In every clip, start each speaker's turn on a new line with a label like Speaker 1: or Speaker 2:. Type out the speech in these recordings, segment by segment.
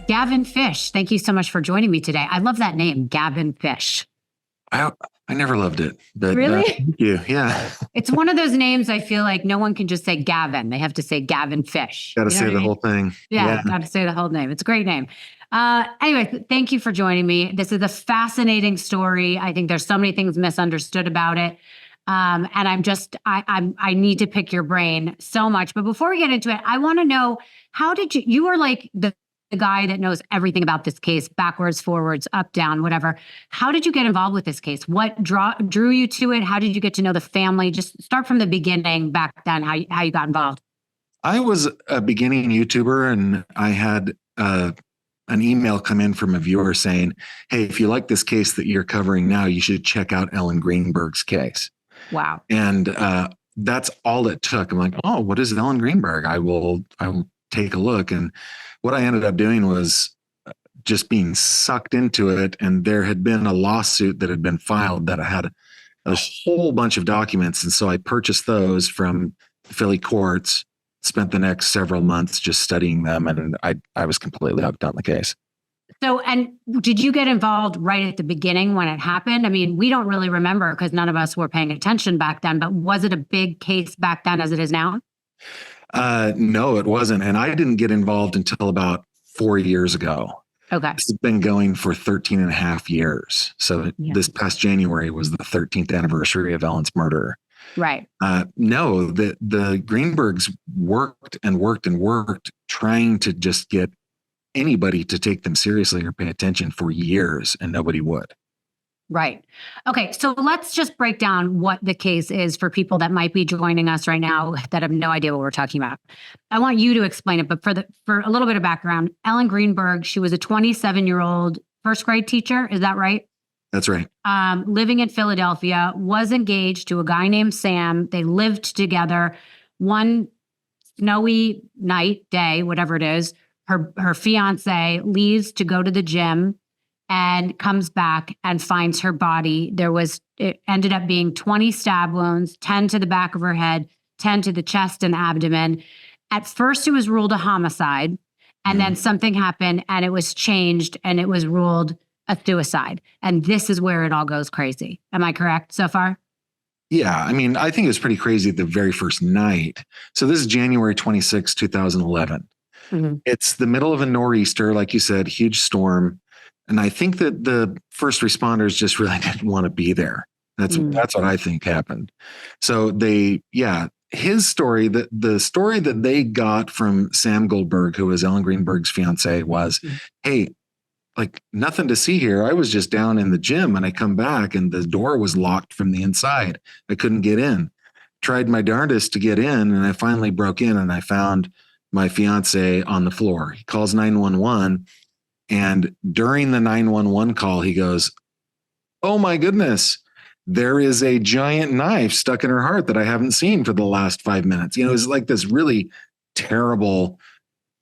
Speaker 1: Gavin Fish, thank you so much for joining me today. I love that name, Gavin Fish.
Speaker 2: I never loved it, but
Speaker 1: really?
Speaker 2: Thank you. Yeah.
Speaker 1: It's one of those names I feel like no one can just say Gavin. They have to say Gavin Fish.
Speaker 2: Got to say the whole thing.
Speaker 1: Yeah. Got to say the whole name. It's a great name. Anyway, thank you for joining me. This is a fascinating story. I think there's so many things misunderstood about it. And I need to pick your brain so much. But before we get into it, I want to know, how did you were like the guy that knows everything about this case, backwards, forwards, up, down, whatever. How did you get involved with this case? What drew you to it? How did you get to know the family? Just start from the beginning back then, how you got involved.
Speaker 2: I was a beginning YouTuber, and I had an email come in from a viewer saying, hey, if you like this case that you're covering now, you should check out Ellen Greenberg's case.
Speaker 1: Wow.
Speaker 2: And that's all it took. I'm like, oh, what is Ellen Greenberg? I will take a look. And what I ended up doing was just being sucked into it. And there had been a lawsuit that had been filed that I had a whole bunch of documents. And so I purchased those from Philly courts, spent the next several months just studying them. And I was completely hooked on the case.
Speaker 1: So, and did you get involved right at the beginning when it happened? I mean, we don't really remember because none of us were paying attention back then, but was it a big case back then as it is now?
Speaker 2: No, it wasn't. And I didn't get involved until about 4 years ago.
Speaker 1: Okay.
Speaker 2: It's been going for 13 and a half years. So This past January was the 13th anniversary of Ellen's murder.
Speaker 1: Right.
Speaker 2: No, the Greenbergs worked and worked and worked trying to just get anybody to take them seriously or pay attention for years, and nobody would.
Speaker 1: Right. Okay. So let's just break down what the case is for people that might be joining us right now that have no idea what we're talking about. I want you to explain it, but for a little bit of background, Ellen Greenberg, she was a 27-year-old first grade teacher. Is that right?
Speaker 2: That's right.
Speaker 1: Living in Philadelphia, was engaged to a guy named Sam. They lived together. One snowy day, whatever it is, her fiance leaves to go to the gym and comes back and finds her body. It ended up being 20 stab wounds, 10 to the back of her head, 10 to the chest and abdomen. At first, it was ruled a homicide, and then something happened and it was changed and it was ruled a suicide. And this is where it all goes crazy. Am I correct so far?
Speaker 2: Yeah. I mean, I think it was pretty crazy the very first night. So this is January 26, 2011. Mm-hmm. It's the middle of a nor'easter, like you said, huge storm. And I think that the first responders just really didn't want to be there. That's what I think happened. So his story, the story that they got from Sam Goldberg, who was Ellen Greenberg's fiance, was, hey, like nothing to see here. I was just down in the gym and I come back and the door was locked from the inside. I couldn't get in. Tried my darndest to get in, and I finally broke in and I found my fiance on the floor. He calls 911. And during the 911 call, he goes, oh my goodness, there is a giant knife stuck in her heart that I haven't seen for the last 5 minutes. You know, it's like this really terrible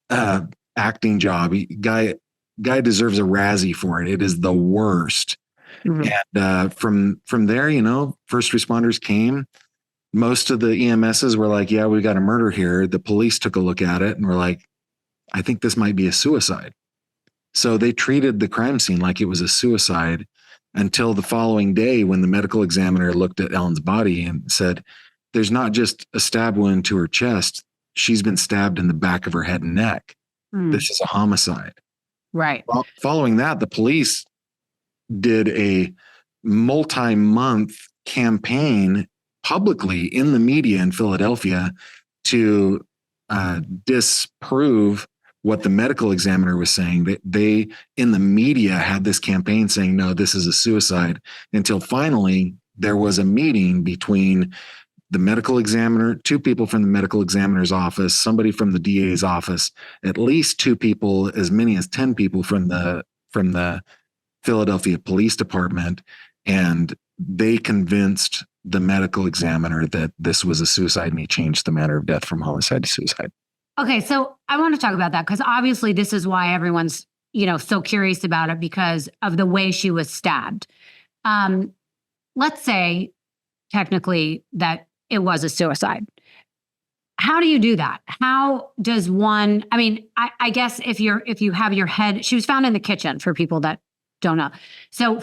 Speaker 2: acting job. Guy deserves a Razzie for it. It is the worst. Mm-hmm. And from there, first responders came. Most of the EMSs were like, yeah, we got a murder here. The police took a look at it and were like, I think this might be a suicide. So they treated the crime scene like it was a suicide until the following day when the medical examiner looked at Ellen's body and said, there's not just a stab wound to her chest. She's been stabbed in the back of her head and neck. This is a homicide.
Speaker 1: Right.
Speaker 2: Well, following that, the police did a multi-month campaign publicly in the media in Philadelphia to disprove what the medical examiner was saying. They in the media had this campaign saying, no, this is a suicide, until finally there was a meeting between the medical examiner, 2 people from the medical examiner's office, somebody from the DA's office, at least 2 people, as many as 10 people from the Philadelphia Police Department. And they convinced the medical examiner that this was a suicide, and he changed the manner of death from homicide to suicide.
Speaker 1: Okay, so I want to talk about that because obviously this is why everyone's, so curious about it, because of the way she was stabbed. Let's say technically that it was a suicide. how do you do that? How does one, I mean, I guess if you have your head, she was found in the kitchen for people that don't know. So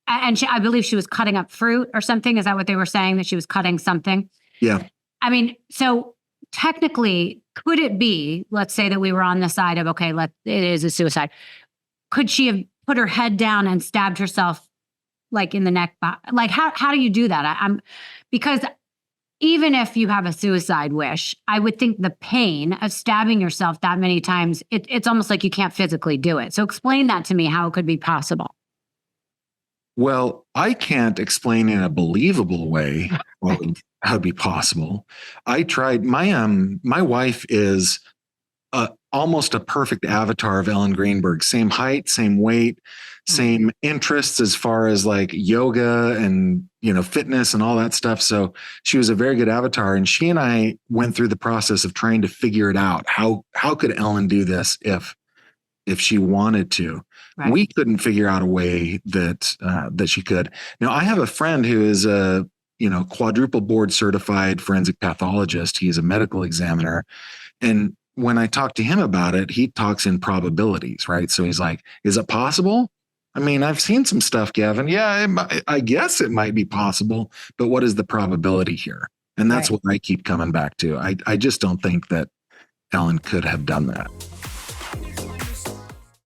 Speaker 1: I believe she was cutting up fruit or something. Is that what they were saying, that she was cutting something?
Speaker 2: Yeah.
Speaker 1: I mean, so technically, could it be, let's say that we were on the side of, okay, it is a suicide. Could she have put her head down and stabbed herself like in the neck? Like, how do you do that? Because even if you have a suicide wish, I would think the pain of stabbing yourself that many times, it's almost like you can't physically do it. So explain that to me, how it could be possible.
Speaker 2: Well, I can't explain in a believable way how it would be possible. I tried. My wife is almost a perfect avatar of Ellen Greenberg. Same height, same weight, same interests as far as like yoga and, fitness and all that stuff. So she was a very good avatar. And she and I went through the process of trying to figure it out. How could Ellen do this if she wanted to? Right. We couldn't figure out a way that she could. Now, I have a friend who is a quadruple board certified forensic pathologist. He's a medical examiner. And when I talk to him about it, he talks in probabilities, right? So he's like, is it possible? I mean, I've seen some stuff, Gavin. Yeah, I guess it might be possible, but what is the probability here? And that's what I keep coming back to. I just don't think that Ellen could have done that.